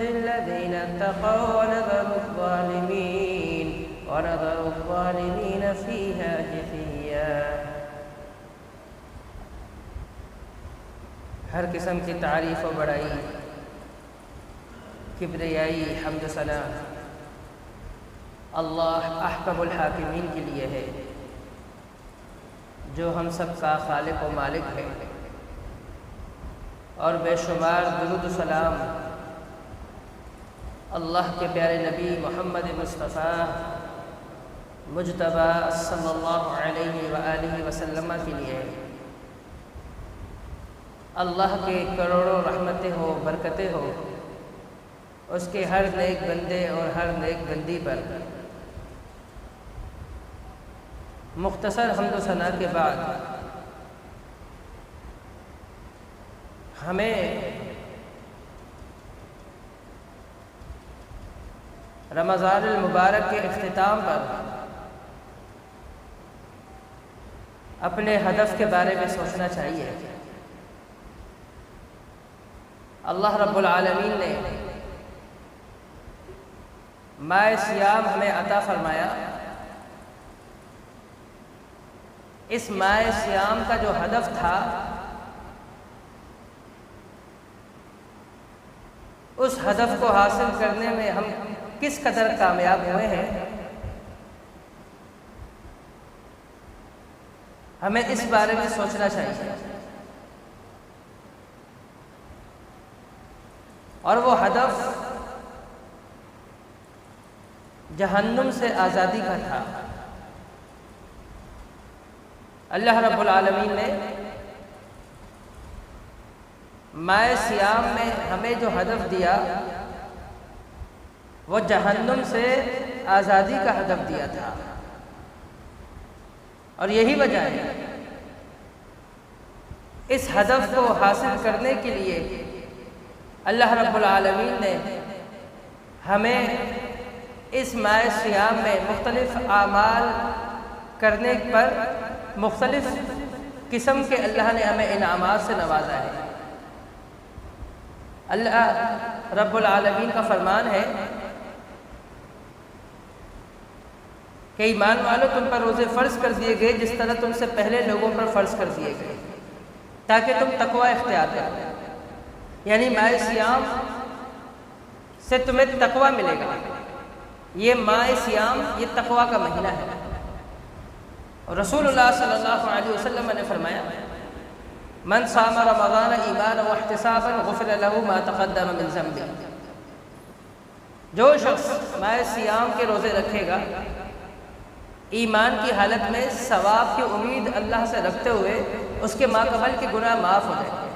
ننجي الذين اتقوا ونذر الظالمين فيها جثيا۔ ہر قسم کی تعریف و بڑائی، کبریائی، حمد و ثنا اللہ احکم الحاکمین کے لیے ہے، جو ہم سب کا خالق و مالک ہے، اور بے شمار درود و سلام اللہ کے پیارے نبی محمد مصطفیٰ مجتبی صلی اللہ علیہ وآلہ وسلم کے لیے ہے۔ اللہ کے کروڑوں رحمتیں ہو، برکتیں ہو اس کے ہر نیک بندے اور ہر نیک بندی پر۔ مختصر حمد و ثنا کے بعد ہمیں رمضان المبارک کے اختتام پر اپنے ہدف کے بارے میں سوچنا چاہیے۔ اللہ رب العالمین نے ماہ صیام ہمیں عطا فرمایا۔ اس ماہ صیام کا جو ہدف تھا، اس ہدف کو حاصل کرنے میں ہم کس قدر کامیاب ہوئے ہیں، ہمیں اس بارے میں سوچنا چاہیے۔ اور وہ ہدف جہنم سے آزادی کا تھا۔ اللہ رب العالمین نے ماہ صیام میں ہمیں جو ہدف دیا، وہ جہنم سے آزادی کا ہدف دیا تھا، اور یہی وجہ ہے اس ہدف کو حاصل کرنے کے لیے اللہ رب العالمین نے ہمیں اس ماہ صیام میں مختلف اعمال کرنے پر مختلف قسم کے اللہ نے ہمیں انعامات سے نوازا ہے۔ اللہ رب العالمین کا فرمان ہے کہ ایمان والو، تم پر روزے فرض کر دیے گئے جس طرح تم سے پہلے لوگوں پر فرض کر دیے گئے، تاکہ تم تقوی اختیار کرو۔ یعنی ماہ صیام سے تمہیں تقوی ملے گا۔ یہ ماہ صیام، یہ تقوی کا مہینہ ہے۔ اور رسول اللہ صلی اللہ علیہ وسلم نے فرمایا، من صام رمضان ایمانا واحتسابا غفر له ما تقدم من ذنبه۔ جو شخص ماہ صیام کے روزے رکھے گا ایمان کی حالت میں، ثواب کی امید اللہ سے رکھتے ہوئے، اس کے ماقبل کے گناہ معاف ہو جائیں گے۔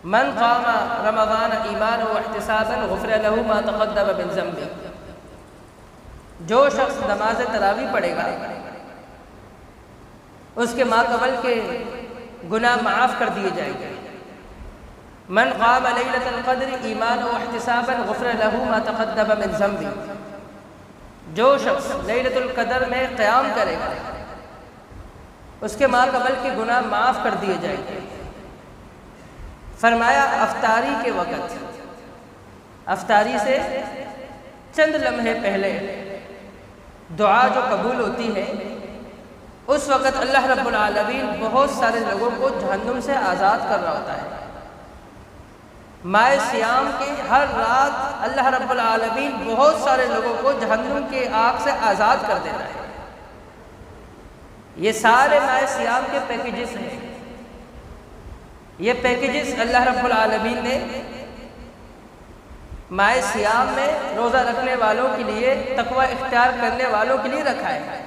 من قام رمضان ایمانا واحتسابا غفر له ما تقدم من ذنبه۔ جو شخص نماز تراویح پڑھے گا اس کے ماقبل کے گناہ معاف کر دیے جائیں گے۔ من قام لیلۃ القدر ایمانا واحتسابا غفر له ما تقدم من ذنبه۔ جو شخص لیلۃ القدر میں قیام کرے گا اس کے ماقبل کے گناہ معاف کر دیے جائیں گے۔ فرمایا افطاری کے وقت، افطاری سے چند لمحے پہلے دعا جو قبول ہوتی ہے، اس وقت اللہ رب العالمین بہت سارے لوگوں کو جہنم سے آزاد کر رہا ہوتا ہے۔ ماہ صیام کی ہر رات اللہ رب العالمین بہت سارے لوگوں کو جہنم کی آگ سے آزاد کر دیتا ہے۔ یہ سارے ماہ صیام کے پیکیجز ہیں۔ یہ پیکیجز اللہ رب العالمین نے ماہ صیام میں روزہ رکھنے والوں کے لیے، تقوی اختیار کرنے والوں کے لیے رکھا ہے۔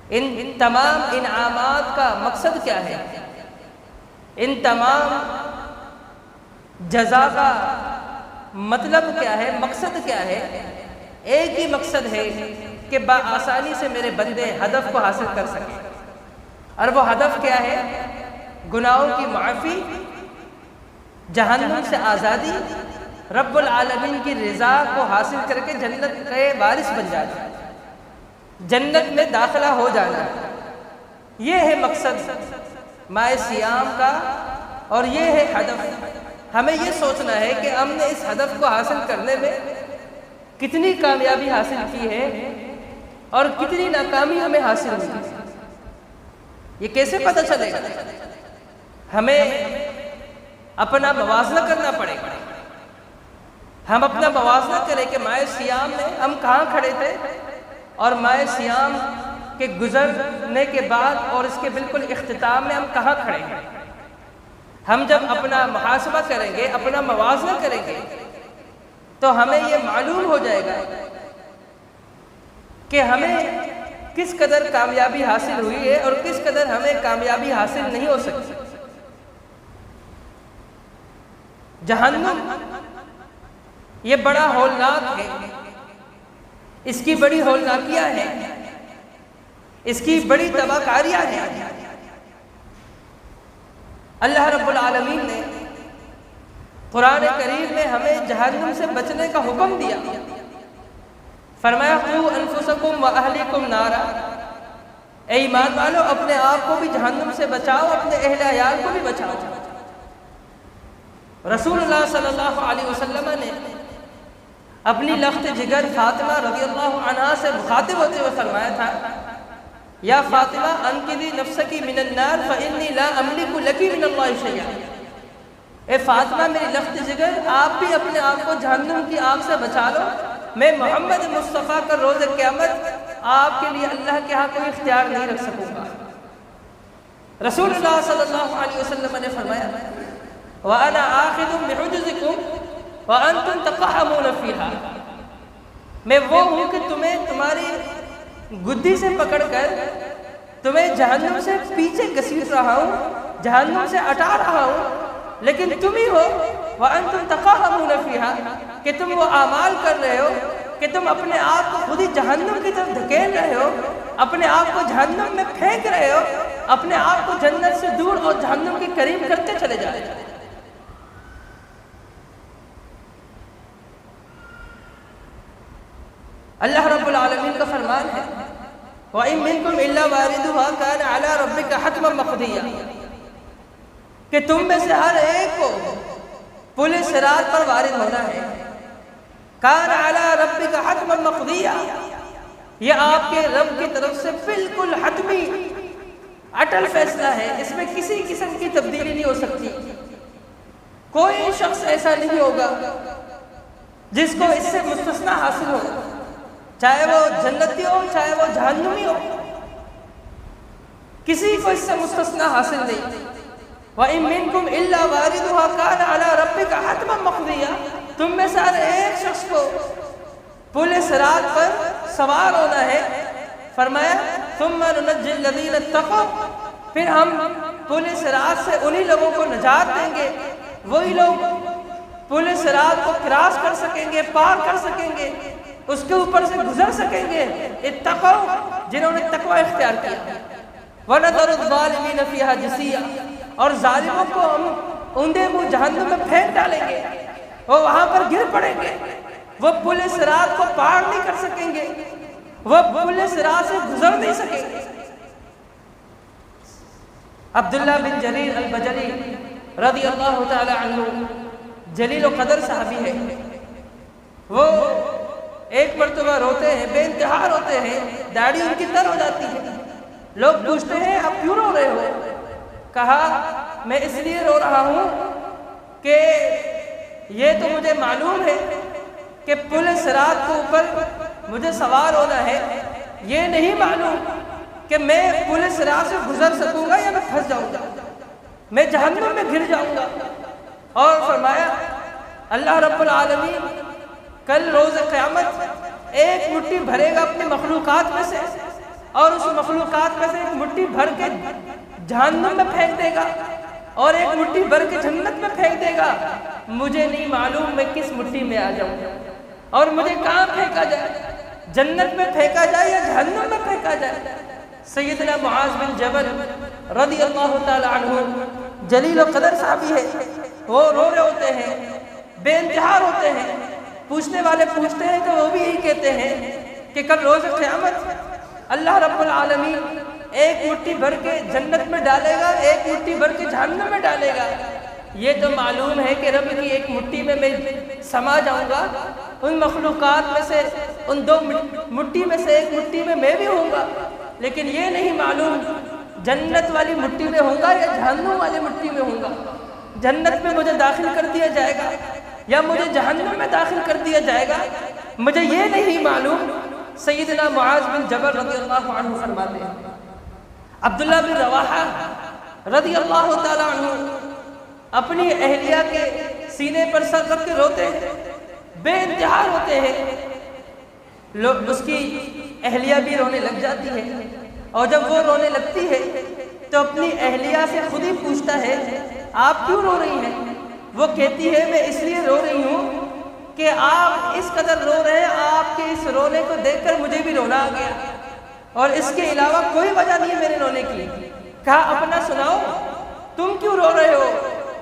ان تمام انعامات کا مقصد کیا ہے؟ ان تمام جزا کا مطلب کیا ہے؟ مقصد کیا ہے؟ ایک ہی مقصد ہے کہ بآسانی سے میرے بندے ہدف کو حاصل کر سکیں۔ اور وہ ہدف کیا ہے؟ گناہوں کی معافی، جہنم سے آزادی، رب العالمین کی رضا کو حاصل کر کے جنت کے وارث بن جانا، جنت میں داخلہ ہو جانا۔ یہ ہے مقصد ماہ صیام کا، اور یہ ہے ہدف۔ ہمیں یہ سوچنا ہے کہ ہم نے اس ہدف کو حاصل کرنے میں کتنی کامیابی حاصل کی ہے اور کتنی ناکامی ہمیں حاصل ہوئی ہے۔ یہ کیسے پتہ چلے گا؟ ہمیں اپنا موازنہ کرنا پڑے گا۔ ہم اپنا موازنہ کریں کہ ماہ سیام میں ہم کہاں کھڑے تھے اور ماہ سیام کے گزرنے کے بعد اور اس کے بالکل اختتام میں ہم کہاں کھڑے ہیں۔ ہم جب اپنا محاسبہ کریں گے، اپنا موازنہ کریں گے، تو ہمیں یہ معلوم ہو جائے گا کہ ہمیں کس قدر کامیابی حاصل ہوئی ہے اور کس قدر ہمیں کامیابی حاصل نہیں ہو سکتی۔ جہنم یہ بڑا ہولناک ہے، اس کی بڑی ہولناکیاں ہیں، اس کی بڑی تباہکاریاں ہیں۔ اللہ رب العالمین نے قرآن کریم میں ہمیں جہنم سے بچنے کا حکم دیا۔ فرمایا قوا انفسکم واہلیکم نارا، اے ایمان والو اپنے آپ کو بھی جہنم سے بچاؤ، اپنے اہل عیال کو بھی بچاؤ۔ رسول اللہ صلی اللہ علیہ وسلم نے اپنی لخت جگر فاطمہ رضی اللہ عنہا سے مخاطب ہوتے ہوئے فرمایا تھا، یا فاطمہ انقذی نفسکی من النار فانی لا املک لکی من اللہ شیئا، اے فاطمہ میری لخت جگر آپ بھی اپنے آپ کو جہنم کی آگ سے بچا لو، میں محمد مصطفیٰ کا روز قیامت آپ کے لیے اللہ کے ہاں کوئی اختیار نہیں رکھ سکوں گا۔ رسول اللہ صلی اللہ علیہ وسلم نے فرمایا وَأَنَا آخِذٌ بِحُجُزِكُمْ وَأَنْتُمْ تَقَحَمُونَ فِيهَا، میں وہ ہوں کہ تمہیں تمہاری گدی سے پکڑ کر تمہیں جہنم سے پیچھے گھسیٹ رہا ہوں، جہنم سے ہٹا رہا ہوں، لیکن تم ہی ہو وَأَنْتُمْ تَقَحَمُونَ فِيهَا کہ تم وہ اعمال کر رہے ہو کہ تم اپنے آپ کو خود ہی جہنم کی طرف دھکیل رہے ہو، اپنے آپ کو جہنم میں پھینک رہے ہو، اپنے آپ کو جنت سے دور اور جہنم کے قریب کرتے چلے جا رہے ہو۔ اللہ رب العالمین کا فرمان ہے وَإِن مِّنكُمْ إِلَّا وَارِدُهَا كَانَ عَلَىٰ رَبِّكَ حَتْمًا مَّقْضِيًّا کہ تم میں سے ہر ایک کو پل صراط پر وارد ہونا ہے۔ كَانَ عَلَىٰ رَبِّكَ حَتْمًا مَّقْضِيًّا یہ آپ کے رب کی طرف سے بالکل حتمی اٹل فیصلہ ہے، اس میں کسی قسم کی تبدیلی نہیں ہو سکتی۔ کوئی شخص ایسا نہیں ہوگا جس کو اس سے مستثنی حاصل ہو، چاہے وہ جنتی ہو چاہے وہ جہنمی ہو، کسی کو اس سے مستثنی حاصل نہیں۔ وَإِن مِّنكُمْ إِلَّا وَارِدُهَا كَانَ عَلَىٰ رَبِّكَ حَتْمًا مَّقْضِيًّا تم میں سے ہر ایک شخص کو پل صراط پر سوار ہونا ہے۔ فرمایا ثُمَّ نُنَجِّي الَّذِينَ اتَّقَوْا پھر ہم پل صراط سے انہی لوگوں کو نجات دیں گے، وہی لوگ پل صراط کو کراس کر سکیں گے، پار کر سکیں گے، اس کے اوپر سے گزر سکیں گے، اتقوا جنہوں نے تقوی اختیار کیا۔ وَنَذَرُ الظَّالِمِينَ فِيهَا جِثِيًّا اور ظالموں کو ہم اوندے منہ جہنم میں پھینک ڈالیں گے، وہ وہاں پر گر پڑیں گے، وہ پل صراط کو پار نہیں کر سکیں گے، وہ پل صراط سے گزر نہیں سکیں گے۔ عبداللہ بن جریر البجلی رضی اللہ تعالی عنہ جلیل و قدر صحابی ہے، وہ ایک مرتبہ روتے ہیں، بے انتہا روتے ہیں، داڑھی ان کی تر ہو جاتی ہے۔ لوگ پوچھتے ہیں آپ کیوں رو رہے ہو؟ کہا میں اس لیے رو رہا ہوں کہ یہ تو مجھے معلوم ہے کہ پل صراط کے اوپر مجھے سوار ہونا ہے، یہ نہیں معلوم کہ میں پل صراط سے گزر سکوں گا یا میں پھنس جاؤں گا، میں جہنم میں گر جاؤں گا۔ اور فرمایا اللہ رب العالمین کل روز قیامت ایک مٹھی بھرے گا اپنی مخلوقات میں سے، اور اس مخلوقات میں سے ایک مٹھی بھر کے جہنم میں پھینک دے گا اور ایک مٹھی بھر کے جنت میں پھینک دے گا۔ مجھے نہیں معلوم میں کس مٹھی میں آ جاؤں اور مجھے کہاں پھینکا جائے، جنت میں پھینکا جائے یا جہنم میں پھینکا جائے۔ سیدنا معاذ بن جبل رضی اللہ تعالی عنہ جلیل و قدر صحابی ہے، وہ رو رہے ہوتے ہیں، بے انتہا روتے ہیں۔ پوچھنے والے پوچھتے ہیں تو وہ بھی یہی کہتے ہیں کہ کل روز قیامت اللہ رب العالمین ایک مٹھی بھر کے جنت میں ڈالے گا، ایک مٹھی بھر کے جہنم میں ڈالے گا، یہ تو معلوم ہے کہ رب کی ایک مٹھی میں سما جاؤں گا، ان مخلوقات میں سے، ان دو مٹھی میں سے ایک مٹھی میں میں بھی ہوں گا، لیکن یہ نہیں معلوم جنت والی مٹھی میں ہوں گا یا جہنم والی مٹھی میں ہوں گا، جنت میں مجھے داخل کر دیا جائے گا یا مجھے جہنم میں داخل کر دیا جائے گا، مجھے یہ نہیں معلوم۔ سیدنا معاذ بن جبل رضی اللہ عنہ فرماتے ہیں، عبداللہ بن رواحہ رضی اللہ تعالیٰ عنہ اپنی اہلیہ کے سینے پر سر رکھ کے روتے ہیں، بے انتہا روتے ہیں، اس کی اہلیہ بھی رونے لگ جاتی ہے، اور جب وہ رونے لگتی ہے تو اپنی اہلیہ سے خود ہی پوچھتا ہے آپ کیوں رو رہی ہیں؟ وہ کہتی ہے میں اس لیے رو رہی ہوں کہ آپ اس قدر رو رہے ہیں، آپ کے اس رونے کو دیکھ کر مجھے بھی رونا آ گیا، اور اس کے علاوہ کوئی وجہ نہیں ہے میرے رونے کی۔ کہا اپنا سناؤ، تم کیوں رو رہے ہو؟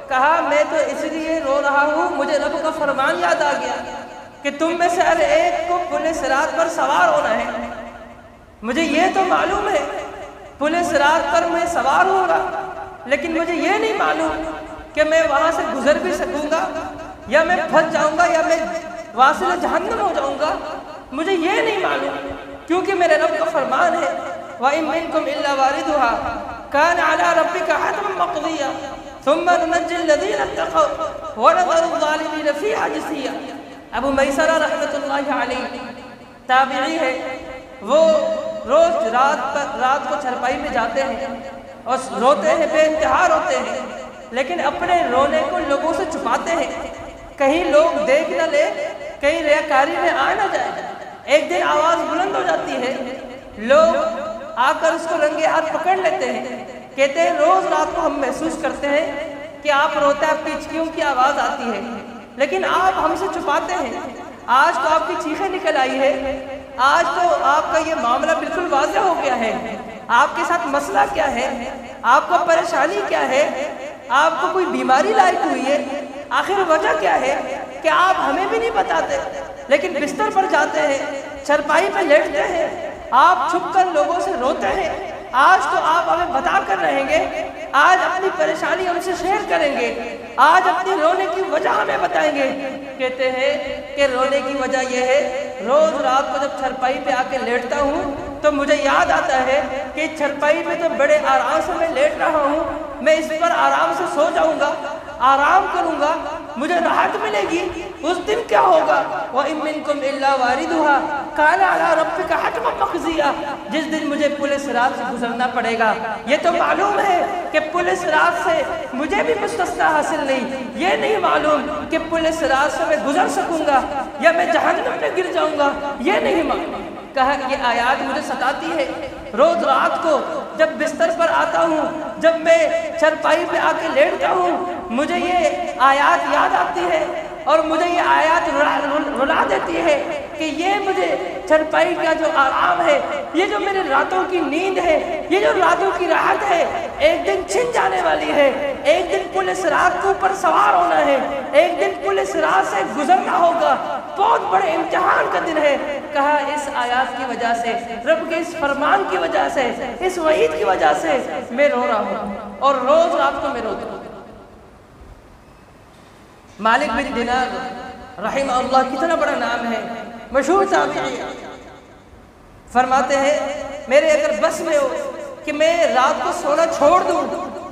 کہا میں تو اس لیے رو رہا ہوں، مجھے رب کا فرمان یاد آ گیا کہ تم میں سے ہر ایک کو پل صراط پر سوار ہونا ہے۔ مجھے یہ تو معلوم ہے پل صراط پر میں سوار ہوں گا، لیکن مجھے یہ نہیں معلوم کہ میں وہاں سے گزر بھی سکوں گا یا میں پھنس جاؤں گا یا میں واصل جہنم ہو جاؤں گا، مجھے یہ نہیں معلوم، کیونکہ میرے رب کا فرمان ہے وَإِن مِّنكُمْ إِلَّا وَارِدُهَا كَانَ عَلَىٰ رَبِّكَ حَتْمًا مَّقْضِيًّا ثُمَّ نُنَجِّي الَّذِينَ اتَّقَوْا وَنَذَرُ الظَّالِمِينَ فِيهَا جِثِيًّا۔ ابو میسرہ رحمۃ اللہ علیہ تابعی ہے، وہ روز رات کو چرپائی میں جاتے ہیں اور روتے ہیں، بے انتہا روتے ہیں، لیکن اپنے رونے کو لوگوں سے چھپاتے ہیں، کہیں لوگ دیکھ نہ لے، کہیں ریاکاری میں آ نہ جائے۔ ایک دن آواز بلند ہو جاتی ہے، لوگ آ کر اس کو رنگے ہاتھ پکڑ لیتے ہیں، کہتے ہیں روز رات کو ہم محسوس کرتے ہیں کہ آپ روتے، آپ کی چیخوں کی آواز آتی ہے، لیکن آپ ہم سے چھپاتے ہیں۔ آج تو آپ کی چیخیں نکل آئی ہے، آج تو آپ کا یہ معاملہ بالکل واضح ہو گیا ہے، آپ کے ساتھ مسئلہ کیا ہے، آپ کو پریشانی کیا ہے، آپ کو کوئی بیماری لاحق ہوئی ہے، آخر وجہ کیا ہے کہ آپ ہمیں بھی نہیں بتاتے، لیکن بستر پر جاتے ہیں، چرپائی پہ لیٹتے ہیں، آپ چھپ کر لوگوں سے روتے ہیں۔ آج تو آپ ہمیں بتا کر رہیں گے، آج اپنی پریشانی ہم سے شیئر کریں گے، آج اپنی رونے کی وجہ ہمیں بتائیں گے۔ کہتے ہیں کہ رونے کی وجہ یہ ہے، روز رات کو جب چرپائی پہ آ کے لیٹتا ہوں تو مجھے یاد آتا ہے کہ چرپائی پہ تو بڑے آرام سے میں لیٹ رہا ہوں، میں اس پر آرام سے سو جاؤں گا، آرام کروں گا، مجھے راحت ملے گی۔ اس دن کیا ہوگا؟ وَإِن مِّنكُمْ إِلَّا وَارِدُهَا كَانَ عَلَىٰ رَبِّكَ حَتْمًا مَّقْضِيًّا، جس دن مجھے پل صراط سے گزرنا پڑے گا۔ یہ تو معلوم ہے کہ پل صراط سے مجھے بھی مستثنیٰ حاصل نہیں، یہ نہیں معلوم کہ پل صراط سے میں گزر سکوں گا یا میں جہنم میں گر جاؤں گا، یہ نہیں معلوم۔ کہا یہ آیات مجھے ستاتی ہے، روز رات کو جب بستر پر آتا ہوں، جب میں چرپائی پہ آ کے لیٹتا ہوں، مجھے یہ آیات یاد آتی ہے اور مجھے یہ آیات رلا دیتی ہے کہ یہ مجھے چرپائی کا جو آرام ہے، یہ جو میرے راتوں کی نیند ہے، یہ جو راتوں کی راحت ہے، ایک دن چھن جانے والی ہے۔ ایک دن پل صراط کے اوپر سوار ہونا ہے، ایک دن پل صراط سے گزرنا ہوگا، بہت بڑے امتحان کا دن ہے۔ کہا اس آیات کی وجہ سے، رب کے اس فرمان کی وجہ سے، اس وعید کی وجہ سے میں رو رہا ہوں اور روز رات کو میں روتا ہوں۔ مالک بن دینار رحمہ اللہ کتنا بڑا نام ہے، مشہور تابعی، فرماتے ہیں میرے اگر بس میں ہو کہ میں رات کو سونا چھوڑ دوں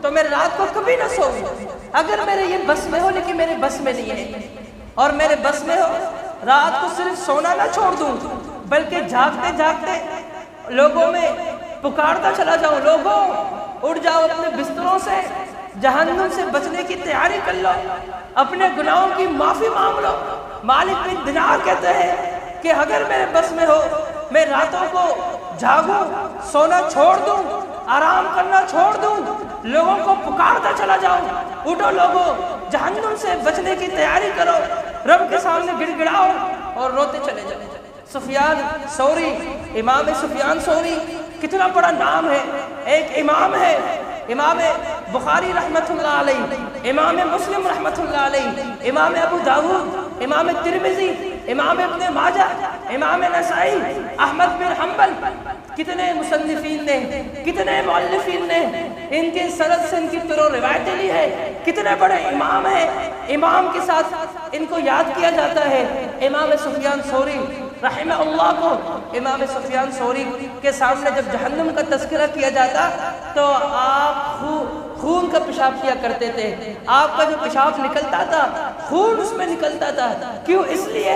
تو میں رات کو کبھی نہ سوؤں، اگر میرے یہ بس میں ہو، لیکن میرے بس میں نہیں ہے، اور میرے بس میں ہو رات کو صرف سونا نہ چھوڑ دوں بلکہ جاگتے جاگتے لوگوں میں پکارتا چلا جاؤں، لوگوں اٹھ جاؤ اپنے بستروں سے، جہنم سے بچنے کی تیاری کر لو، اپنے گناہوں کی معافی مانگ لو۔ مالک بن دینار کہتے ہیں کہ اگر میرے بس میں ہو میں راتوں کو جاگوں، سونا چھوڑ دوں، آرام کرنا چھوڑ دوں، لوگوں کو پکارتا چلا جاؤں، اٹھو لوگوں جہنم سے بچنے کی تیاری کرو، رب کے سامنے گڑ گڑاؤ اور روتے چلے جاؤ۔ سفیان ثوری، امام سفیان ثوری کتنا بڑا نام ہے، ایک امام ہے، امام بخاری رحمۃ اللہ علیہ، امام مسلم رحمۃ اللہ علیہ، امام ابو داؤد، امام ترمذی، امام ابن ماجہ، امام نسائی، احمد بن حنبل، کتنے مصنفین نے، کتنے مؤلفین نے ان کے سند سے ان کی طرح روایتیں لی ہے، کتنے بڑے امام ہیں، امام کے ساتھ ان کو یاد کیا جاتا ہے۔ امام سفیان ثوری رحمہ اللہ کو، امام سفیان ثوری کے سامنے جب جہنم کا تذکرہ کیا جاتا تو آپ خون کا پیشاب کیا کرتے تھے، آپ کا جو پیشاب نکلتا تھا خون اس میں نکلتا تھا، کیوں؟ اس لیے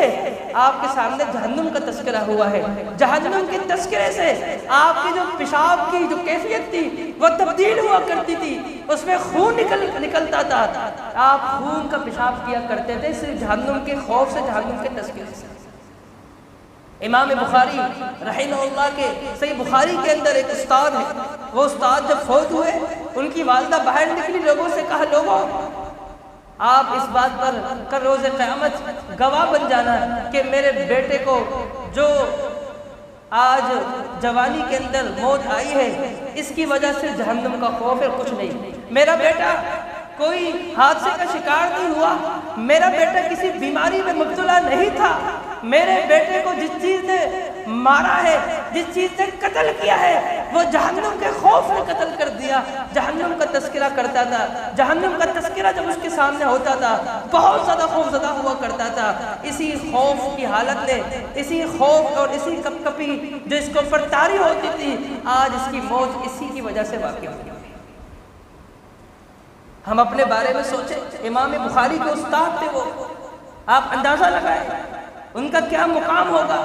آپ کے سامنے جہنم کا تذکرہ ہوا ہے۔ جہنم کے تذکرے سے آپ کی جو پیشاب کی جو کیفیت تھی وہ تبدیل ہوا کرتی تھی، اس میں خون نکلتا تھا، آپ خون کا پیشاب کیا کرتے تھے صرف جہنم کے خوف سے، جہنم کے تذکرے سے۔ امام بخاری رحمہ اللہ کے صحیح بخاری کے اندر ایک استاد ہے، وہ استاد جب فوت ہوئے ان کی والدہ باہر نکلی، لوگوں سے کہا لوگوں آپ اس بات پر کل روز قیامت گواہ بن جانا کہ میرے بیٹے کو جو آج جوانی کے اندر موت آئی ہے اس کی وجہ سے جہنم کا خوف ہے، کچھ نہیں، میرا بیٹا کوئی حادثے کا شکار نہیں ہوا، میرا بیٹا کسی بیماری میں مبتلا نہیں تھا، میرے بیٹے کو جس چیز نے مارا ہے، جس چیز نے قتل کیا ہے وہ جہنم کے خوف نے قتل کر دیا۔ جہنم کا تذکرہ کرتا تھا، جہنم کا تذکرہ جب اس کے سامنے ہوتا تھا بہت زیادہ خوف زدہ ہوا کرتا تھا۔ اسی خوف کی حالت نے، اسی خوف اور اسی کپ کپی جو اس کو فرتاری ہوتی تھی، آج اس کی موت اسی کی وجہ سے واقع ہوئی۔ ہم اپنے بارے میں سوچیں، امام بخاری کے استاد تھے وہ، آپ اندازہ لگائیں ان کا کیا مقام ہوگا،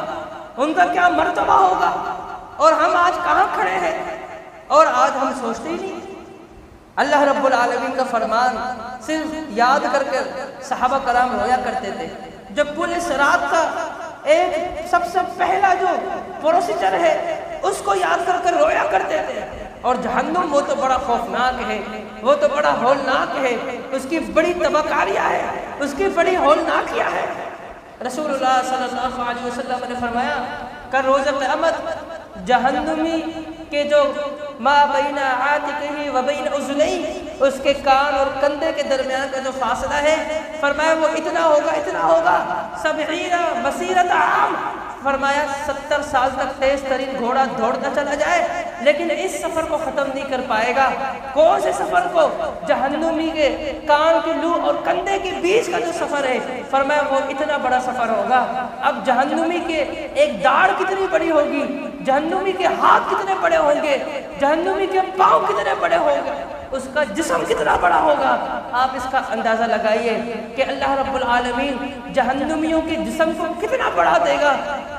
ان کا کیا مرتبہ ہوگا، اور ہم آج کہاں کھڑے ہیں، اور آج ہم سوچتے ہی نہیں۔ اللہ رب العالمین کا فرمان صرف یاد کر کے صحابہ کرام رویا کرتے تھے۔ جب پورے صراط کا ایک سب سے پہلا جو پروسیجر ہے اس کو یاد کر کر رویا کرتے تھے، اور جہنم وہ تو بڑا خوفناک ہے، وہ تو بڑا ہولناک ہے، اس کی بڑی تباکاریاں ہے، اس کی بڑی ہولناکیاں ہے۔ رسول اللہ صلی اللہ علیہ وسلم نے فرمایا کہ روز قیامت جہنمی کے جو ما بین عاتقہ و بین اذنیہ، اس کے کان اور کندھے کے درمیان کا جو فاصلہ ہے، فرمایا وہ اتنا ہوگا، اتنا ہوگا 70 مسیرۃ عام، فرمایا 70 سال تک تیز ترین گھوڑا دوڑتا چلا جائے لیکن اس سفر کو ختم نہیں کر پائے گا۔ کون سے سفر کو؟ جہنمی کے کان کے لو اور کندھے کے بیچ کا جو سفر ہے، فرمایا وہ اتنا بڑا سفر ہوگا۔ اب جہنمی کے ایک داڑھ کتنی بڑی ہوگی، جہنمی کے ہاتھ کتنے بڑے ہوں گے، جہنمی کے پاؤں کتنے بڑے ہوں گے، اس کا جسم کتنا بڑا ہوگا۔ آپ اس کا اندازہ لگائیے کہ اللہ رب العالمین جہنمیوں کے جسم کو کتنا بڑھا دے گا،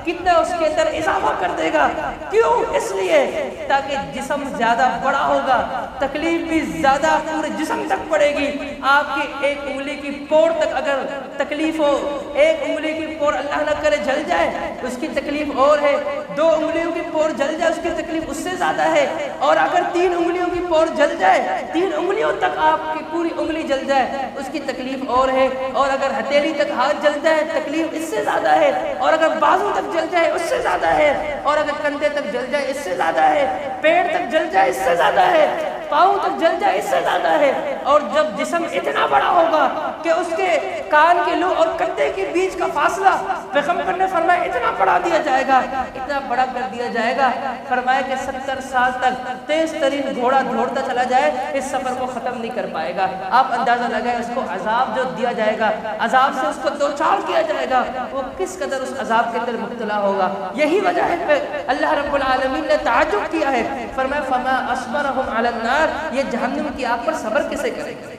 کتنا اس کے اندر اضافہ کر دے گا۔ کیوں؟ اس لیے تاکہ جسم زیادہ بڑا ہوگا، تکلیف بھی زیادہ پورے جسم تک پڑے گی۔ آپ کی ایک انگلی کی پور تک اگر تکلیف ہو، ایک انگلی کی پور اللہ نہ کرے جل جائے اس کی تکلیف اور ہے، 2 انگلیوں کی پور جل جائے اس کی تکلیف اس سے زیادہ ہے، اور اگر 3 انگلیوں کی پور جل جائے، 3 انگلیوں تک آپ کی پوری انگلی جل جائے اس کی تکلیف اور ہے، اور اگر ہتھیلی تک ہاتھ جل جائے تکلیف اس سے زیادہ ہے، اور اگر بازو تک جل جائے اس سے زیادہ ہے، اور اگر کندھے تک جل جائے اس سے زیادہ ہے، پیڑ تک جل جائے اس سے زیادہ ہے، پاؤں تک جل جائے اس سے زیادہ ہے۔ اور جب جسم اتنا بڑا ہوگا کہ اس کے کان کے لو اور کندھے کے بیچ کا فاصلہ پیغمبر نے فرمایا اتنا بڑھا دیا جائے گا، اتنا بڑا کر دیا جائے گا، فرمایا کہ 70 سال تک تیز ترین گھوڑا دوڑتا چلا جائے اس سفر کو ختم نہیں کر پائے گا۔ آپ اندازہ لگائیں اس کو عذاب جو دیا جائے گا، عذاب سے اس کو دوچار کیا جائے گا، وہ کس قدر اس عذاب کے اندر مبتلا ہوگا۔ یہی وجہ ہے کہ اللہ رب العالمین نے تعجب کیا ہے، فرمایا فما اصبرهم علی النار، یہ جہنم کی آگ پر صبر کیسے کریں گے؟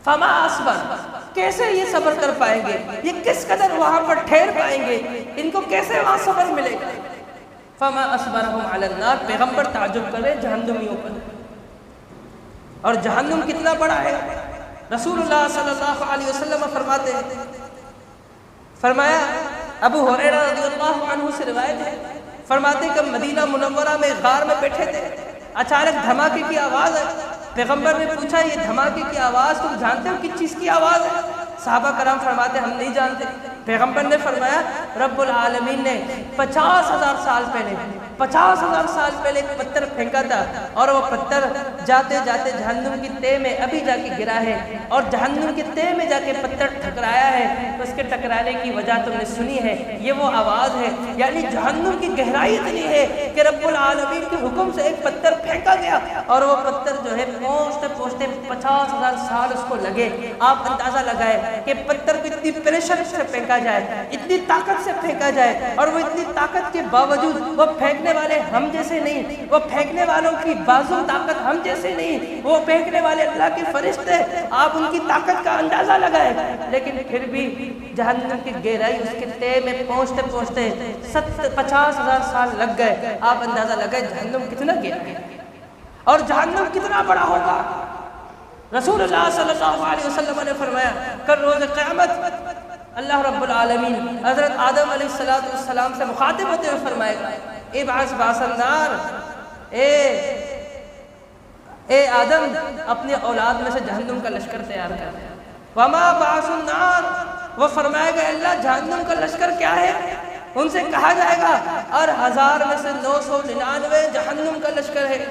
فما اصبر، کیسے یہ صبر کر پائیں گے، یہ کس قدر وہاں پر ٹھہر پائیں گے، ان کو کیسے وہاں صبر ملے گا؟ فما اصبرهم علی النار، پیغمبر تعجب کرے جہنمیوں پر، اور جہنم کتنا بڑا ہے۔ رسول اللہ صلی اللہ علیہ وسلم فرماتے ہیں، فرمایا ابو ہریرہ رضی اللہ عنہ سے روایت ہے، فرماتے کہ مدینہ منورہ میں غار میں بیٹھے تھے، اچانک دھماکے کی آواز ہے۔ پیغمبر نے پوچھا یہ دھماکے کی آواز تم جانتے ہو کس چیز کی آواز ہے؟ صحابہ کرام فرماتے ہم نہیں جانتے۔ پیغمبر نے فرمایا رب العالمین نے 50,000 سال پہلے 50,000 سال پہلے ایک پتھر پھینکا تھا اور وہ پتھر جاتے جاتے جہنم کی تہ میں ابھی جا کے گرا ہے، اور جہنم کی تہ میں جا کے پتھر ٹکرایا ہے، تو اس کے ٹکرانے کی وجہ تم نے سنی ہے، یہ وہ آواز ہے۔ یعنی جہنم کی گہرائی اتنی ہے کہ رب العالمین کے حکم سے ایک پتھر پھینکا گیا اور وہ پتھر جو ہے پہنچتے پہنچتے 50,000 سال اس کو لگے۔ آپ اندازہ لگائے کہ پتھر کو اتنی پریشر سے پھینکا جائے، اتنی طاقت سے پھینکا جائے، اور وہ اتنی طاقت کے باوجود وہ پھینکنے والے ہم جیسے نہیں، وہ پھینکنے والوں کی بازو طاقت ہم جیسے نہیں، وہ پھینکنے والے اللہ کے فرشتے، آپ ان کی طاقت کا اندازہ لگائے، لیکن پھر بھی جہنم کی گہرائی اس کے تہ میں پہنچتے پہنچتے 50,000 سال لگ گئے۔ آپ اندازہ لگائے جہنم کتنا گہرا ہے اور جہنم کتنا بڑا ہوگا۔ رسول اللہ صلی اللہ علیہ وسلم نے فرمایا کل روز قیامت اللہ رب العالمین حضرت آدم علیہ السلام سے مخاطب ہوتے ہوئے فرمائے گا ابعث باس النار، اے آدم اپنے اولاد میں سے جہنم کا لشکر تیار کر۔ وما باس النار، وہ فرمائے گا اللہ جہنم کا لشکر کیا ہے؟ ان سے کہا جائے گا اور 1000 میں سے 999 جہنم کا لشکر ہے،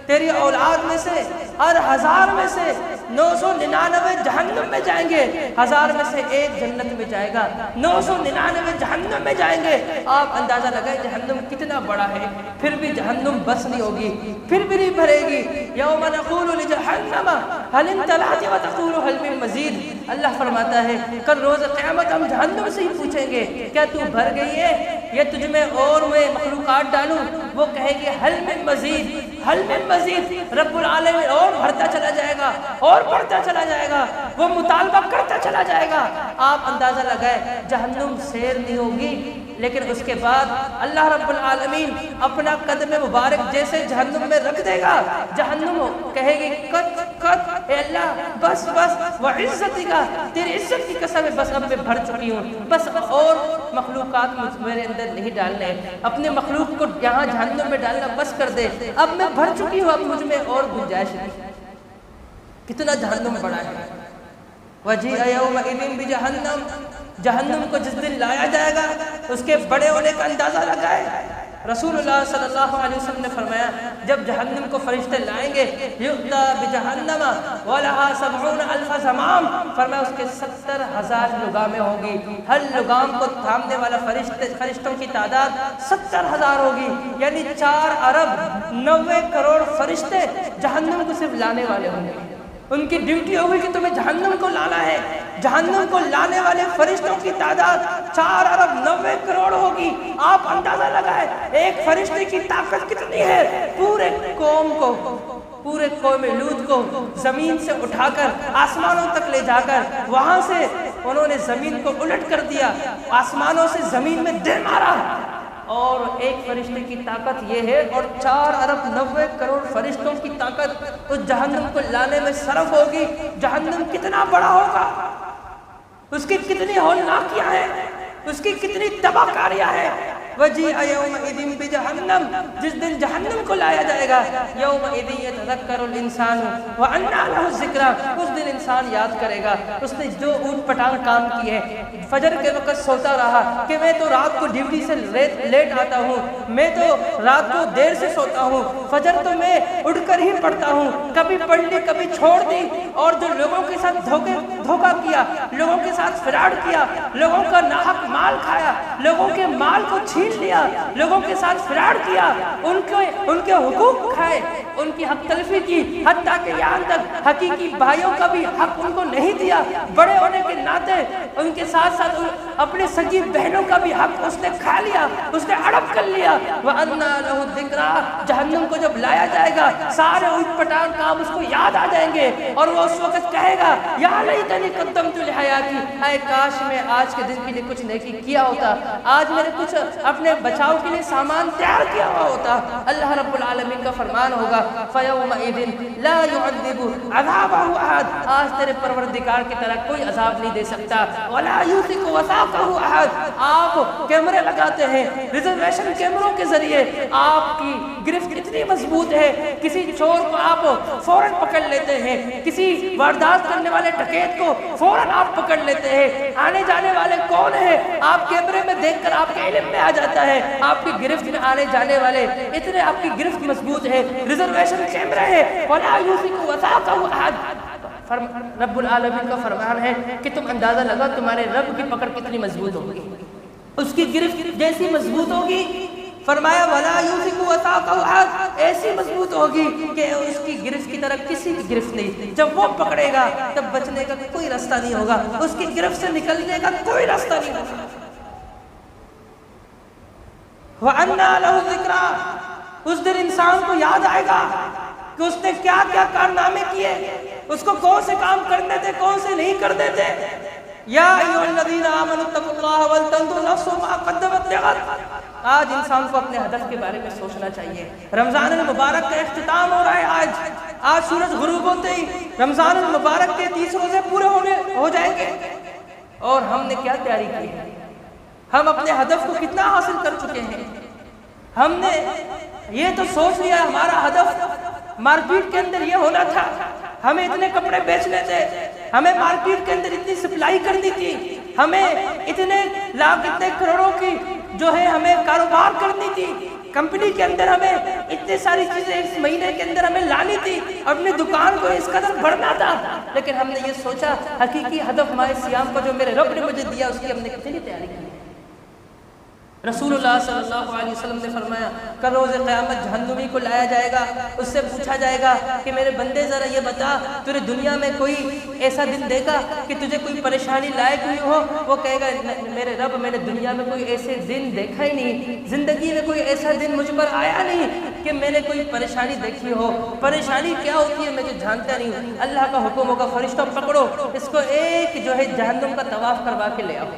تیری اولاد میں سے اور 1000 میں سے 999 جہنم میں جائیں گے، 1000 میں سے 1 جنت میں جائے گا، 999 جہنم میں جائیں گے۔ آپ اندازہ لگائیں جہنم کتنا بڑا ہے، پھر بھی جہنم بس نہیں ہوگی، پھر بھی نہیں بھرے گی۔ یوم نقول لجہنم هل امتلأت وتقول هل من مزید، اللہ فرماتا ہے کل روز قیامت ہم جہنم سے ہی پوچھیں گے کیا تو بھر گئی ہے یا تجھ میں اور میں مخلوقات ڈالوں؟ وہ کہے گی حل من مزید، حل من مزید، رب العالمین اور بڑھتا چلا جائے گا اور بڑھتا چلا جائے گا، وہ مطالبہ کرتا چلا جائے گا۔ آپ اندازہ لگائے جہنم سیر نہیں ہوگی، لیکن اس کے بعد اللہ رب العالمین اپنا قدم مبارک جیسے جہنم میں رکھ دے گا، جہنم کہے گی کت کت، اے اللہ بس بس، وعزتی کا، تیری عزت کی قسم ہے بس اب میں بھر چکی ہوں، بس اور مخلوقات میرے اندر نہیں ڈالنے، اپنے مخلوق کو یہاں جہنم میں ڈالنا بس کر دے، اب میں بھر چکی ہوں، اب مجھ میں اور گنجائش نہیں۔ کتنا جہنم بڑا ہے۔ وَجِیءَ یَوْمَئِذٍ بِجَہَنَّمَ، جہنم کو جس دن لایا جائے گا اس کے بڑے ہونے کا اندازہ لگائے۔ رسول اللہ صلی اللہ علیہ وسلم نے فرمایا جب جہنم کو فرشتے لائیں گے یؤتی بجہنم وَلَهَا 70,000 زمام، فرمایا اس کے 70,000 لگامیں ہوں گی، ہر لگام کو تھامنے والا فرشتوں کی تعداد 70,000 ہوگی، یعنی 4 ارب 90 کروڑ فرشتے جہنم کو صرف لانے والے ہوں گے۔ ان کی ڈیوٹی ہوگی کہ تمہیں جہنم کو لانا ہے، جہنم کو لانے والے فرشتوں کی تعداد 4 ارب 90 کروڑ ہوگی۔ آپ اندازہ لگائے ایک فرشتے کی طاقت کتنی ہے، پورے قوم کو، پورے قوم لوط کو زمین سے اٹھا کر آسمانوں تک لے جا کر وہاں سے انہوں نے زمین کو الٹ کر دیا، آسمانوں سے زمین میں دے مارا، اور ایک فرشتے کی طاقت یہ ہے، اور 4 ارب 90 کروڑ فرشتوں کی طاقت اس جہنم کو لانے میں صرف ہوگی۔ جہنم کتنا بڑا ہوگا، اس کی کتنی ہولناکیاں ہیں، اس کی کتنی تباہ کاریاں ہیں۔ وَجِیءَ یَوْمَئِذٍ بِجَہَنَّمَ، جس دن جہنم کو لایا جائے گا، یَوْمَئِذٍ یَتَذَکَّرُ الْإِنسَانُ وَأَنَّىٰ لَهُ الذِّکْرَىٰ، اس دن انسان یاد کرے گا اس نے جو اوٹ پٹانگ کام کی ہے، فجر کے وقت سوتا رہا کہ میں تو رات کو ڈیوٹی سے لیٹ آتا ہوں، میں تو رات کو دیر سے سوتا ہوں، فجر تو میں اٹھ کر ہی پڑھتا ہوں، کبھی پڑھ لی کبھی چھوڑ دی، اور جو لوگوں کے ساتھ دھوکہ کیا، لوگوں کے ساتھ فراڈ کیا، لوگوں کا ناحق مال کھایا، لوگوں کے مال کو چھین لیا، لوگوں کے ساتھ فراڈ کیا، ان کے حقوق کھائے، ان کی حق تلفی کی، حتیٰ کہ یہاں تک حقیقی بھائیوں کا بھی حق ان کو نہیں دیا، بڑے ہونے کے ناطے ان کے ساتھ ساتھ اپنے سگی بہنوں کا بھی حق اس نے کھا لیا، اس نے اڑپ کر لیا۔ وَأَنَّىٰ لَهُ الذِّکْرَىٰ، جہنم کو جب لایا جائے گا سارے اوٹ پٹانگ کام اس کو یاد آ جائیں گے، اور وہ اس وقت کہے گا یا لیتنی قدمت لحیاتی، اے کاش میں آج کے دن کے لیے کچھ نیکی کیا ہوتا، آج میں نے کچھ اپنے بچاؤ کے لیے سامان تیار کیا ہوا ہوتا۔ اللہ رب العالمین کا فرمان ہوگا فَيَوْمَئِذٍ لا يعذب عذابه احد، آج تیرے پروردگار کی طرح کوئی عذاب نہیں دے سکتا، ولا يوثق وثاقه احد، آپ کیمرے لگاتے ہیں، ریزرویشن کیمروں کے ذریعے آپ کی گرفت اتنی مضبوط ہے، کسی چور کو آپ فوراً پکڑ لیتے ہیں، کسی واردات کرنے والے ڈکیت کو فوراً آپ پکڑ لیتے ہیں، آنے جانے والے کون ہیں آپ کیمرے میں دیکھ کر آپ کے علم میں آ جاتا ہے، آپ کی گرفت میں آنے جانے والے اتنے آپ کی گرفت مضبوط ہے، ریزرویشن کیمرہ ہے، وَلَا يُوثِقُ وَثَاقَهُ أَحَدٌ۔ رب العالمین کا فرمان ہے کہ تم اندازہ لگا تمہارے رب کی پکڑ کتنی مضبوط ہوگی، اس کی گرفت جیسی مضبوط ہوگی، فرمایا وَلَا يُوثِقُ وَثَاقَهُ أَحَدٌ، ایسی مضبوط ہوگی کہ اس کی گرفت کی طرح کسی کی گرفت نہیں، جب وہ پکڑے گا تب بچنے کا کوئی راستہ نہیں ہوگا، اس کی گرفت سے نکلنے کا کوئی راستہ نہیں ہوگا۔ وَأَنَّىٰ لَهُ الذِّكْرَىٰ، اس دن انسان کو یاد آئے گا کہ اس نے کیا کیا کارنامے کیے، اس کو کون سے کام کرنے تھے کون سے نہیں کرنے تھے۔ یا ایھا الذین آمنوا اتقوا اللہ ولتنظر نفس ما قدمت لغد، آج انسان کو اپنے ہدف کے بارے میں سوچنا چاہیے۔ رمضان المبارک کا اختتام ہو رہا ہے، آج سورج غروب ہوتے ہی رمضان المبارک کے 30 روزے پورے ہو جائیں گے، اور ہم نے کیا تیاری کی ہے، ہم اپنے ہدف کو کتنا حاصل کر چکے ہیں۔ ہم نے یہ تو سوچ لیا ہمارا ہدف مارکیٹ کے اندر یہ ہونا تھا، ہمیں اتنے کپڑے بیچنے تھے، ہمیں مارکیٹ کے اندر اتنی سپلائی کرنی تھی، ہمیں اتنے لاکھ اتنے کروڑوں کی جو ہے ہمیں کاروبار کرنی تھی، کمپنی کے اندر ہمیں اتنی ساری چیزیں اس مہینے کے اندر ہمیں لانی تھی، اپنی دکان کو اس قدر بڑھنا تھا، لیکن ہم نے یہ سوچا حقیقی ہدف ماہ سیام کو جو میرے رب نے مجھے دیا اس کی ہم نے کتنی تیاری کی۔ رسول اللہ صلی اللہ علیہ وسلم نے فرمایا کل روز قیامت جہنمی کو لایا جائے گا، اس سے پوچھا جائے گا کہ میرے بندے ذرا یہ بتا تجھے دنیا میں کوئی ایسا دن دیکھا کہ تجھے کوئی پریشانی لائق ہوئی ہو؟ وہ کہے گا میرے رب میں نے دنیا میں کوئی ایسے دن دیکھا ہی نہیں، زندگی میں کوئی ایسا دن مجھ پر آیا نہیں کہ میں نے کوئی پریشانی دیکھی ہو۔ پریشانی کیا ہوتی ہے میں جو جانتا نہیں ہوں، اللہ کا حکم ہوگا فرشتوں پکڑو اس کو ایک جو ہے جہنم کا طواف کروا کے لے آؤ،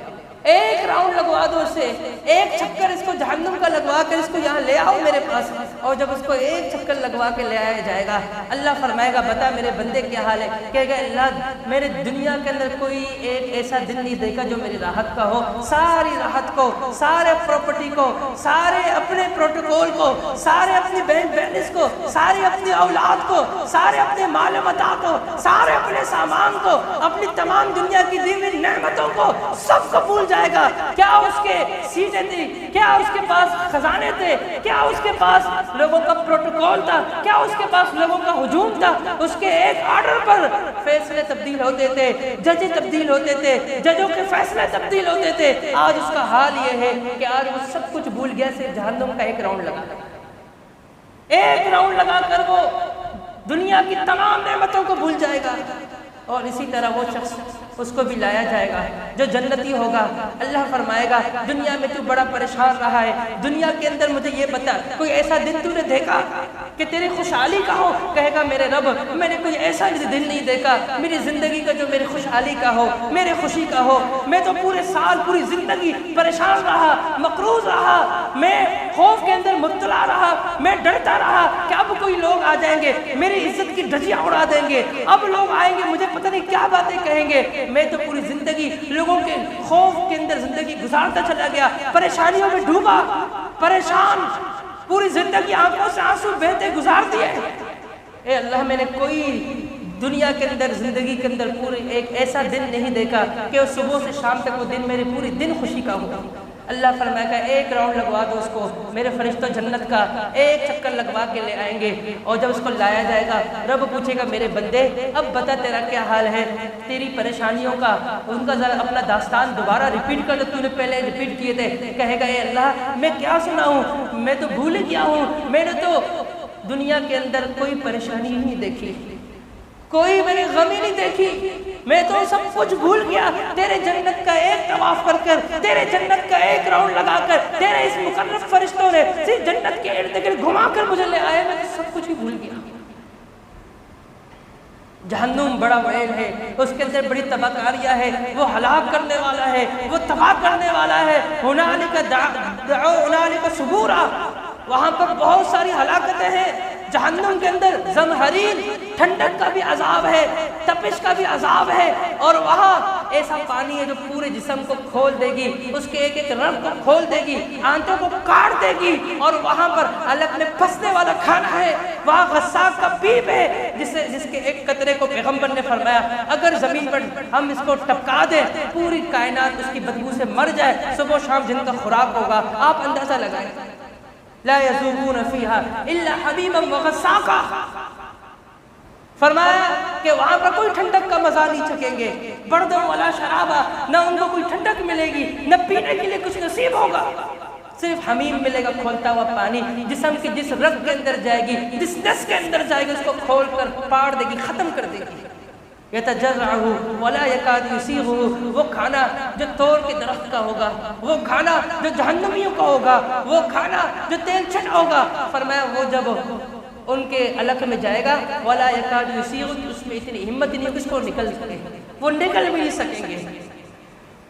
ایک راؤنڈ لگوا دو اسے، ایک چکر اس کو جہنم کا لگوا کر اس کو یہاں لے آؤ میرے پاس، اور جب اس کو ایک چکر لگوا کے لے آیا جائے گا اللہ فرمائے گا بتا میرے بندے کیا حال ہے، کہے گا اللہ میرے دنیا کے اندر کوئی ایک ایسا دن نہیں دیکھا جو میری راحت کا ہو، ساری راحت کو، سارے پراپرٹی کو، سارے اپنے پروٹوکول کو، سارے اپنی بینک بیلنس کو، سارے اپنی اولاد کو، سارے اپنے مال متاع کو، سارے اپنے سامان کو، اپنی تمام دنیا کی دی ہوئی نعمتوں کو سب کو بھول جائے گا۔ کیا اس کے سیٹیں تھی، کیا اس کے پاس خزانے تھے، کیا اس کے پاس لوگوں کا پروٹوکول تھا، کیا اس کے پاس لوگوں کا ہجوم تھا، اس کے ایک آرڈر پر فیصلے تبدیل ہوتے تھے، جج تبدیل ہوتے تھے، ججوں کے فیصلے تبدیل ہوتے تھے۔ آج اس کا حال یہ ہے کہ آج وہ سب کچھ بھول گیا، صرف جہنم کا ایک راؤنڈ لگا کر، ایک راؤنڈ لگا کر وہ دنیا کی تمام نعمتوں کو بھول جائے گا۔ اور اسی طرح وہ شخص اس کو بھی لایا جائے گا جو جنتی ہوگا، اللہ فرمائے گا دنیا میں تو بڑا پریشان رہا ہے، دنیا کے اندر مجھے یہ بتا کوئی ایسا دن تو نے دیکھا کہ تیری خوشحالی کا ہو؟ کہے گا میرے رب میں نے کوئی ایسا دن نہیں دیکھا میری زندگی کا جو میری خوشحالی کا ہو، میرے خوشی کا ہو، میں تو پورے سال پوری زندگی پریشان رہا، مقروض رہا، میں خوف کے اندر مبتلا رہا، میں ڈرتا رہا کہ اب کوئی لوگ آ جائیں گے میری عزت کی دھجیاں اڑا دیں گے، اب لوگ آئیں گے مجھے پتہ نہیں کیا باتیں کہیں گے، میں تو پوری زندگی لوگوں کے خوف کے اندر زندگی گزارتا چلا گیا، پریشانیوں میں ڈوبا، پریشان، پوری زندگی آنکھوں سے آنسو بہتے گزار دیے۔ اے اللہ میں نے کوئی دنیا کے اندر زندگی کے اندر پورے ایک ایسا دن نہیں دیکھا کہ وہ صبح سے شام تک وہ دن میرے پوری دن خوشی کا ہو۔ اللہ فرمائے گا ایک راؤنڈ لگوا دو اس کو، میرے فرشتوں جنت کا ایک چکر لگوا کے لے آئیں گے، اور جب اس کو لایا جائے گا رب پوچھے گا میرے بندے اب بتا تیرا کیا حال ہے، تیری پریشانیوں کا ان کا ذرا اپنا داستان دوبارہ ریپیٹ کر دو، تو نے پہلے ریپیٹ کیے تھے۔ کہے گا اے اللہ میں کیا سناؤں، میں تو بھول گیا ہوں، میں نے تو دنیا کے اندر کوئی پریشانی ہی نہیں دیکھی، کوئی میں نے غم ہی نہیں دیکھی، میں تو سب کچھ بھول گیا، تیرے جنت کا ایک طواف کر کر، تیرے جنت کا ایک راؤنڈ لگا کر، تیرے اس مقرب فرشتوں نے صرف جنت کے ارد گرد گھما کر مجھے لے آئے، میں تو سب کچھ ہی بھول گیا۔ جہنم بڑا ویل ہے، اس کے اندر بڑی تباہکاریاں ہے، وہ ہلاک کرنے والا ہے، وہ تباہ کرنے والا ہے۔ ہنالک دعوا ہنالک ثبورا، وہاں پر بہت ساری ہلاکتیں ہیں۔ جہنم کے اندر زمہریر ٹھنڈک کا بھی عذاب ہے، تپش کا بھی عذاب ہے، اور وہاں ایسا پانی ہے جو پورے جسم کو کھول دے گی، اس کے ایک ایک رگ کو کھول دے گی، آنتوں کو کاٹ دے گی، اور وہاں پر علق میں پھنسنے والا کھانا ہے، وہاں غساق کا پیپ ہے جس کے ایک قطرے کو پیغمبر نے فرمایا اگر زمین پر ہم اس کو ٹپکا دیں پوری کائنات اس کی بدبو سے مر جائے، صبح و شام جن کا خوراک ہوگا، آپ اندازہ لگائیں، لا يذوقون فيها الا حمیما وغساقا، فرمایا کہ وہاں پر کوئی ٹھنڈک کا مزہ نہیں چکیں گے، بردن ولا شرابا، نہ ان کو کوئی ٹھنڈک ملے گی، نہ پینے کے لیے کچھ نصیب ہوگا، صرف حمیم ملے گا، کھولتا ہوا پانی، جسم کی جس رگ کے اندر جائے گی، جس نس کے اندر جائے گی، اس کو کھول کر پاڑ دے گی، ختم کر دے گی۔ يتجرعه ولا يكاد يسيغه، وہ کھانا جو تور کے درخت کا ہوگا، وہ کھانا جو جہنمیوں کا ہوگا، وہ کھانا جو تیل چھٹ ہوگا، فرمایا وہ جب ان کے علق میں جائے گا ولا يكاد يسيغه، اس میں اتنی ہمت نہیں ہے کہ اس کو نکل سکے، وہ نکل بھی نہیں سکیں گے۔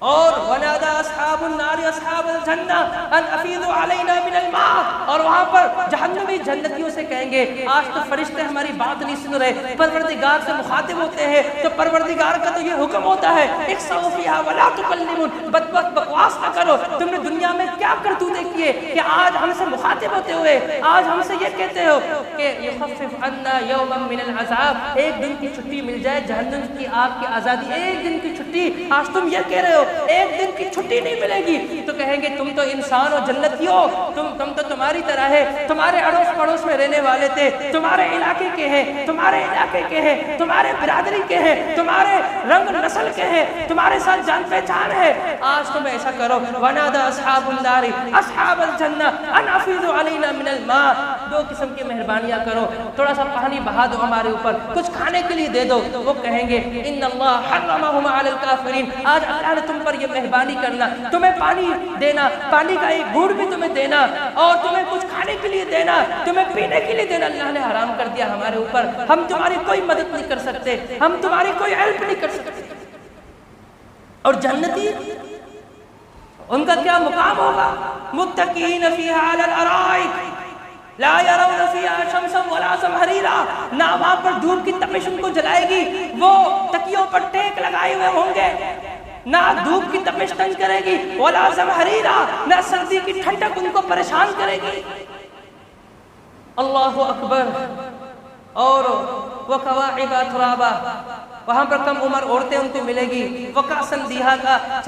اور ونادى اصحاب النار اصحاب الجنہ ان افیضوا علینا من الماء، اور وہاں پر جہنمی جنتیوں سے کہیں گے آج تو فرشتے ہماری بات نہیں سن رہے، پروردگار سے مخاطب ہوتے ہیں تو پروردگار کا تو یہ حکم ہوتا ہے اکسوا فیہا ولا تکلمون، بکواس نہ کرو، تم نے دنیا میں کیا کرتوتے کیے کہ آج ہم سے مخاطب ہوتے ہوئے آج ہم سے یہ کہتے ہو کہ یخفف عنا یوما من العذاب، ایک دن کی چھٹی مل جائے جہنم کی آگ کی آزادی، ایک دن کی چھٹی، آج تم یہ کہہ رہے ہو ایک دن کی چھٹی نہیں ملے گی، تو کہیں گے تم تو انسان ہو، جنتی ہو، تم تو تمہاری طرح ہے، تمہارے اڑوس پڑوس میں رہنے والے تھے، تمہارے علاقے کے ہیں، تمہارے علاقے کے ہیں، تمہارے برادری کے ہیں، تمہارے رنگ نسل کے ہیں، تمہارے ساتھ جان پہچان ہے، آج تم ایسا کرو ونادى اصحاب النار اصحاب الجنہ ان افیضوا علینا من الماء، دو قسم کی مہربانیاں کرو، تھوڑا سا پانی بہا دو ہمارے اوپر، کچھ کھانے کے لیے دے دو، وہ کہیں گے ان اللہ حرمہما علی الکافرین، آج اللہ نے تم پر یہ مہربانی کرنا، تمہیں پانی دینا، پانی کا ایک گھونٹ بھی تمہیں دینا، اور تمہیں کچھ کھانے کے لیے دینا، تمہیں پینے کے لیے دینا، اللہ نے حرام کر دیا ہمارے اوپر، ہم تمہاری کوئی مدد نہیں کر سکتے، ہم تمہاری کوئی ہیلپ نہیں کر سکتے۔ اور جنتی ان کا کیا مقام ہوگا؟ متکئین فیہا علی الارائک لا يرون فیہا شمسا ولا زمہریرا، نہ وہاں پر دھوپ کی تپش ان کو جلائے گی، وہ تکیوں پر ٹیک لگائے ہوئے ہوں گے، نہ دھوپ کی تپش تنگ کرے گی، ولا زمہریرا، نہ سردی کی ٹھنڈک ان کو پریشان کرے گی۔ اللہ اکبر۔ اور وَكَوَاعِبَ تُرَابًا، وہاں پر کم عمر عورتیں ان کو ملے گی، وَكَأْسًا دِهَاقًا،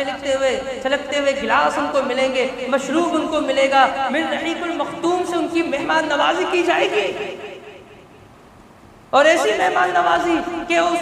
چھلکتے ہوئے گلاس ان کو ملیں گے، مشروب ان کو ملے گا، مِن رحیق المختوم سے ان کی مہمان نوازی کی جائے گی، اور ایسی مہمان نوازی کہ اس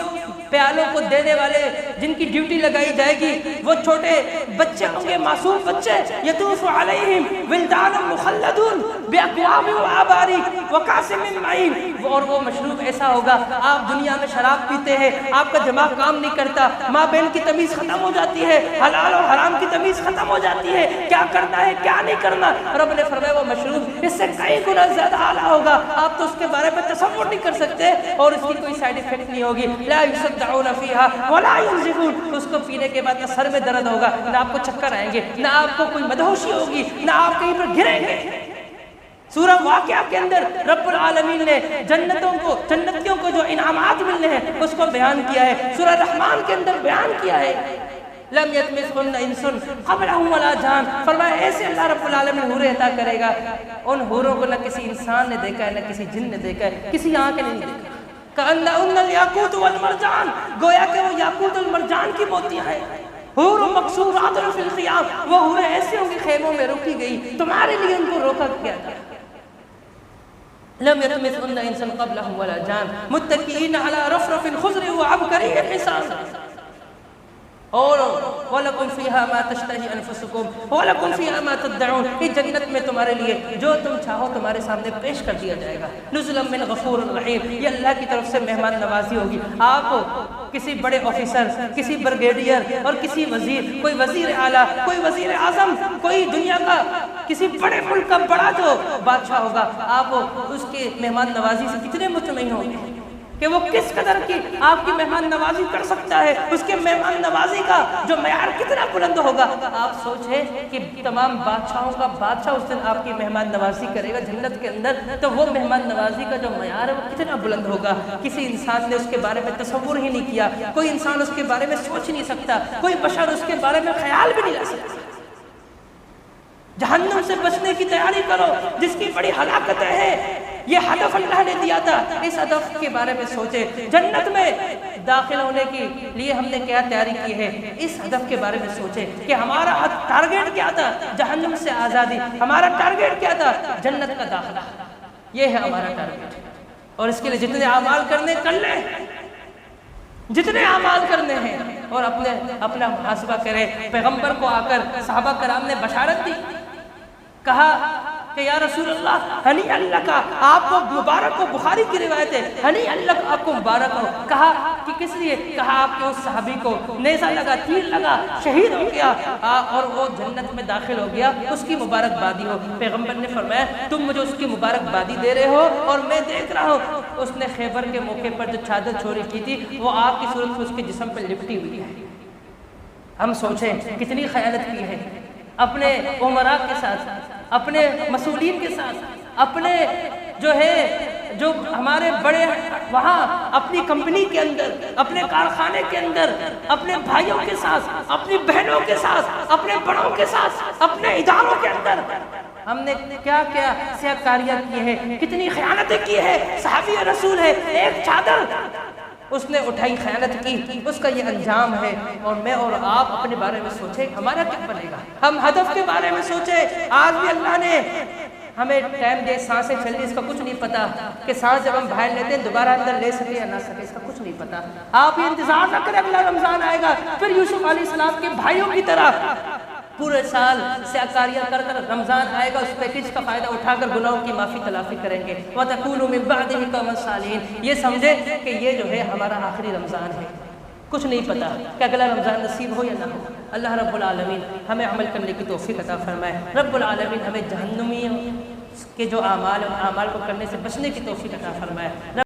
پیالوں کو دینے والے جن کی ڈیوٹی لگائی جائے گی وہ چھوٹے بچے ہوں گے، معصوم بچے، یطوف علیہم ولدان مخلدون باکواب وآباریک وکأس من معین، اور وہ مشروب ایسا ہوگا، آپ دنیا میں شراب پیتے ہیں، آپ کا دماغ کام نہیں کرتا، ماں بہن کی تمیز ختم ہو جاتی ہے، حلال اور حرام کی تمیز ختم ہو جاتی ہے، کیا کرنا ہے کیا نہیں کرنا، رب نے فرمایا وہ مشروب اس سے کئی گنا زیادہ اعلیٰ ہوگا، آپ تو اس کے بارے میں تصور نہیں کر سکتے، اور اس کی کوئی سائیڈ ایفیکٹ نہیں ہوگی، لا یصدعون فیہا ولا ینزفون، اس کو پینے کے بعد نہ سر میں درد ہوگا، نہ آپ کو چکر آئیں گے، نہ آپ کو کوئی مدہوشی ہوگی، نہ آپ کہیں پر گریں گے۔ سورہ واقعہ کے اندر رب العالمین نے جنتیوں کو جو انعامات ملنے ہیں اس کو بیان کیا ہے، سورہ رحمان کے اندر بیان کیا ہے، لم یطمثہن انس قبلہم ولا جان، فرمایا ایسے اللہ رب العالمین حوریں عطا کرے گا، ان حوروں کو نہ کسی انسان نے دیکھا ہے نہ کسی جن نے دیکھا ہے، کسی آنکھ نے نہیں دیکھا، کأنہن الیاقوت والمرجان، گویا کہ وہ یاقوت والمرجان کی موتیاں ہیں، حور مقصورات فی الخیام، وہ حوریں ایسے ہوں گی خیموں میں روکی گئی، تمہارے لیے ان کو روکا گیا تھا، لم یطمثہن انس قبلہم ولا جان متکئین علی رفرف خضر وعبقری حسان، اور وَلَكُمْ فِيهَا مَا تَشْتَهِي أَنفُسُكُمْ وَلَكُمْ فِيهَا مَا تَدَّعُونَ، یہ جنت میں تمہارے لیے جو تم چاہو تمہارے سامنے پیش کر دیا جائے گا، نُزُلًا مِّن غَفُورٍ رَحِيمٍ، یہ اللہ کی طرف سے مہمان نوازی ہوگی، آپ کسی بڑے آفیسر، کسی برگیڈیئر اور کسی وزیر، کوئی وزیر اعلیٰ، کوئی وزیر اعظم، کوئی دنیا کا کسی بڑے ملک کا بڑا جو بادشاہ ہوگا، آپ اس کے مہمان نوازی سے کتنے مطمئن ہوں گے کہ وہ کس قدر کی آپ کی مہمان نوازی کر سکتا ہے، اس کے مہمان نوازی کا جو معیار کتنا بلند ہوگا۔ آپ سوچیں کہ تمام بادشاہوں کا بادشاہ اس دن آپ کی مہمان نوازی کرے گا جنت کے اندر، تو وہ مہمان نوازی کا جو معیار ہے وہ کتنا بلند ہوگا۔ کسی انسان نے اس کے بارے میں تصور ہی نہیں کیا، کوئی انسان اس کے بارے میں سوچ نہیں سکتا، کوئی بشر اس کے بارے میں خیال بھی نہیں لا سکتا۔ جہنم سے بچنے کی تیاری کرو جس کی بڑی ہلاکتیں ہیں، یہ ہدف اللہ نے دیا تھا، اس ہدف کے بارے میں سوچے۔ جنت میں داخل ہونے کے لیے ہم نے کیا تیاری کی ہے، اس ہدف کے بارے میں سوچے کہ ہمارا ٹارگیٹ کیا تھا، جہنم سے آزادی، ہمارا ٹارگیٹ کیا تھا، جنت کا داخلہ، یہ ہے ہمارا ٹارگیٹ۔ اور اس کے لیے جتنے اعمال کرنے کر لیں، جتنے اعمال کرنے ہیں، اور اپنا محاسبہ کریں۔ پیغمبر کو آ کر صحابہ کرام نے بشارت دی، کہا کہ یا رسول اللہ ہنی اللہ کا آپ کو مبارک ہو، بخاری کی روایت ہے، ہنی اللہ کا آپ کو مبارک ہو۔ کہا کہ کس لیے؟ کہا آپ کے اس صحابی کو نیزہ لگا، تیر لگا، شہید ہو گیا اور وہ جنت میں داخل ہو گیا، اس کی مبارک بادی ہو۔ پیغمبر نے فرمایا تم مجھے اس کی مبارک بادی دے رہے ہو اور میں دیکھ رہا ہوں اس نے خیبر کے موقع پر جو چادر چوری کی تھی وہ آگ کی صورت میں اس کے جسم پر لپٹی ہوئی ہے۔ ہم سوچیں کتنی خیانت کی ہے اپنے عمراء کے ساتھ، اپنے مسئولین کے ساتھ، اپنے جو ہمارے بڑے وہاں اپنی کمپنی کے اندر، اپنے کارخانے کے اندر، اپنے بھائیوں کے ساتھ، اپنی بہنوں کے ساتھ، اپنے بڑوں کے ساتھ، اپنے اداروں کے اندر ہم نے کیا کیا سیاکاریاں کی ہیں، کتنی خیانتیں کی ہے۔ صحابی رسول ہے، ایک چادر اس نے اٹھائی، خیانت کی، اس کا یہ انجام ہے۔ اور میں اور آپ اپنے بارے میں سوچیں ہمارا کیا بنے گا، ہم ہدف کے بارے میں سوچیں۔ آج بھی اللہ نے ہمیں ٹائم دے، سانسیں چل رہی، اس کا کچھ نہیں پتا کہ سانس جب ہم باہر لیتے ہیں دوبارہ اندر لے سکے یا نہ سکے، اس کا کچھ نہیں پتا۔ آپ یہ انتظار نہ کریں اگلا رمضان آئے گا، پھر یوسف علیہ السلام کے بھائیوں کی طرح پورے سال سیاکاریاں کر کر رمضان آئے گا، اس پیکیج کا فائدہ اٹھا کر گناہوں کی معافی تلافی کریں گے۔ وَتَكُونُوا مِن بَعْدِهِ قَوْمًا صَالِحِينَ، یہ سمجھے کہ یہ جو ہے ہمارا آخری رمضان ہے، کچھ نہیں پتا کہ اگلا رمضان نصیب ہو یا نہ ہو۔ اللہ رب العالمین ہمیں عمل کرنے کی توفیق عطا فرمائے۔ رب العالمین ہمیں جہنمیوں کے جو اعمال کو کرنے سے بچنے کی توفیق عطا فرمائے۔